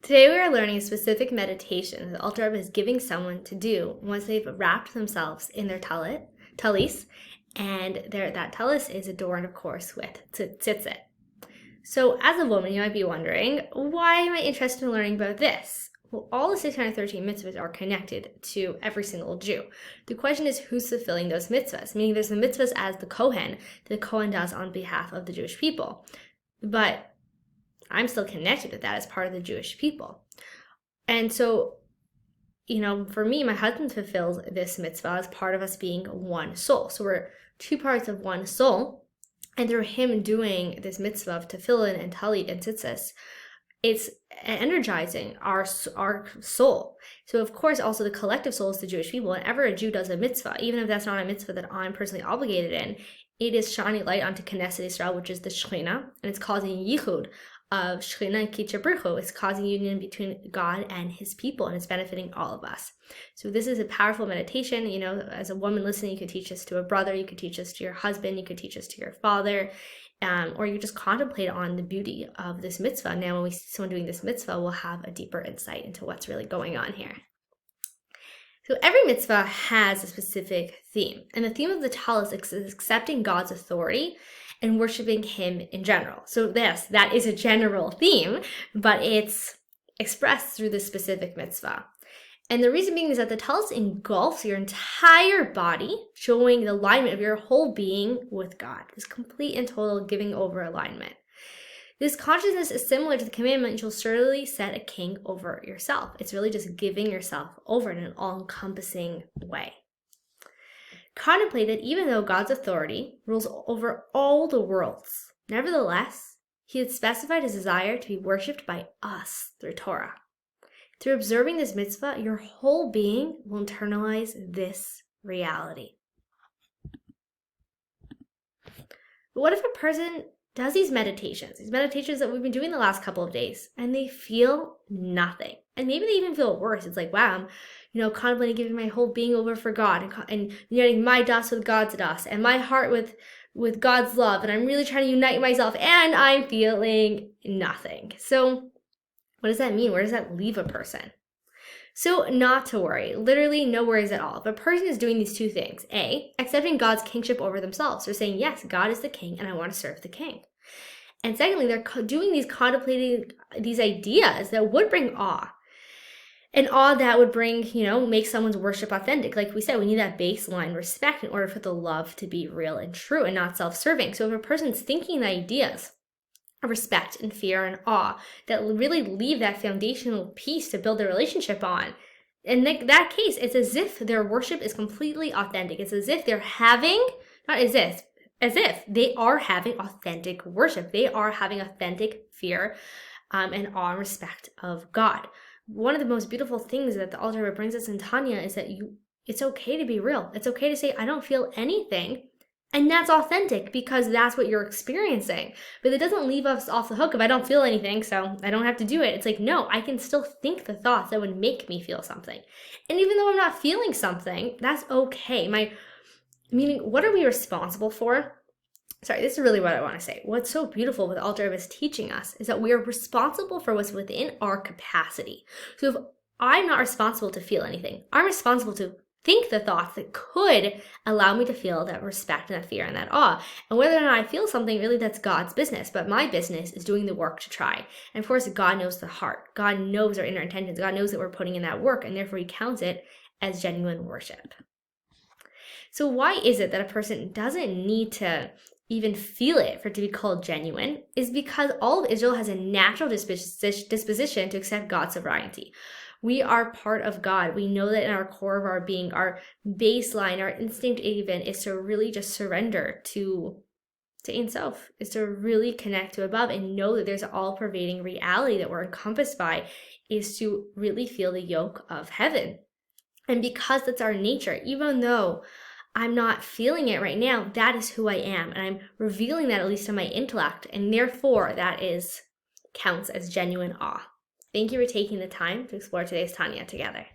Today we are learning a specific meditation that the Alter Rebbe is giving someone to do once they've wrapped themselves in their talis, and that talis is adorned, of course, with tzitzit. So as a woman, you might be wondering, why am I interested in learning about this? Well, all the 613 mitzvahs are connected to every single Jew. The question is who's fulfilling those mitzvahs, meaning there's the mitzvahs as the Kohen, that the Kohen does on behalf of the Jewish people. But I'm still connected with that as part of the Jewish people. And so, for me, my husband fulfills this mitzvah as part of us being one soul. So we're two parts of one soul. And through him doing this mitzvah of tefillin and talit and tzitzis, it's energizing our soul. So of course, also the collective soul is the Jewish people. Whenever a Jew does a mitzvah, even if that's not a mitzvah that I'm personally obligated in, it is shining light onto Knesset Israel, which is the Shekhinah, and it's causing yichud of Shekhinah and Kitcha B'ruchu. It's causing union between God and his people, and it's benefiting all of us. So this is a powerful meditation. As a woman listening, you could teach this to a brother, you could teach this to your husband, you could teach this to your father, or you just contemplate on the beauty of this mitzvah. Now, when we see someone doing this mitzvah, we'll have a deeper insight into what's really going on here. So every mitzvah has a specific theme, and the theme of the talis is accepting God's authority and worshiping him in general. So yes, that is a general theme, but it's expressed through the specific mitzvah. And the reason being is that the talis engulfs your entire body, showing the alignment of your whole being with God, this complete and total giving over alignment. This consciousness is similar to the commandment, you'll surely set a king over yourself. It's really just giving yourself over in an all-encompassing way. Contemplate that even though God's authority rules over all the worlds, nevertheless, he had specified his desire to be worshipped by us through Torah. Through observing this mitzvah, your whole being will internalize this reality. But what if a person does these meditations that we've been doing the last couple of days, and they feel nothing? And maybe they even feel worse. It's like, wow, I'm contemplating giving my whole being over for God and uniting my das with God's das and my heart with God's love. And I'm really trying to unite myself and I'm feeling nothing. So what does that mean? Where does that leave a person? So not to worry, literally no worries at all. If a person is doing these two things, A, accepting God's kingship over themselves. They're saying, yes, God is the king and I want to serve the king. And secondly, they're contemplating these ideas that would bring awe. And awe that would bring, make someone's worship authentic. Like we said, we need that baseline respect in order for the love to be real and true and not self-serving. So if a person's thinking the ideas of respect and fear and awe that really leave that foundational piece to build their relationship on, in that case, it's as if their worship is completely authentic. It's as if they're having, as if they are having authentic worship. They are having authentic fear and awe and respect of God. One of the most beautiful things that the Alter Rebbe brings us in Tanya is that it's okay to be real. It's okay to say, I don't feel anything. And that's authentic because that's what you're experiencing. But it doesn't leave us off the hook if I don't feel anything, so I don't have to do it. It's like, no, I can still think the thoughts that would make me feel something. And even though I'm not feeling something, that's okay. Meaning, what are we responsible for? Sorry, this is really what I want to say. What's so beautiful with Alter Rebbe is teaching us is that we are responsible for what's within our capacity. So if I'm not responsible to feel anything, I'm responsible to think the thoughts that could allow me to feel that respect and that fear and that awe. And whether or not I feel something, really that's God's business. But my business is doing the work to try. And of course, God knows the heart. God knows our inner intentions. God knows that we're putting in that work, and therefore he counts it as genuine worship. So why is it that a person doesn't need to even feel it for it to be called genuine? Is because all of Israel has a natural disposition to accept God's sovereignty. We are part of God. We know that in our core of our being, our baseline, our instinct even is to really just surrender to Ein Sof, is to really connect to above and know that there's all-pervading reality that we're encompassed by, is to really feel the yoke of heaven. And because that's our nature, even though I'm not feeling it right now, that is who I am. And I'm revealing that at least in my intellect. And therefore, that counts as genuine awe. Thank you for taking the time to explore today's Tanya together.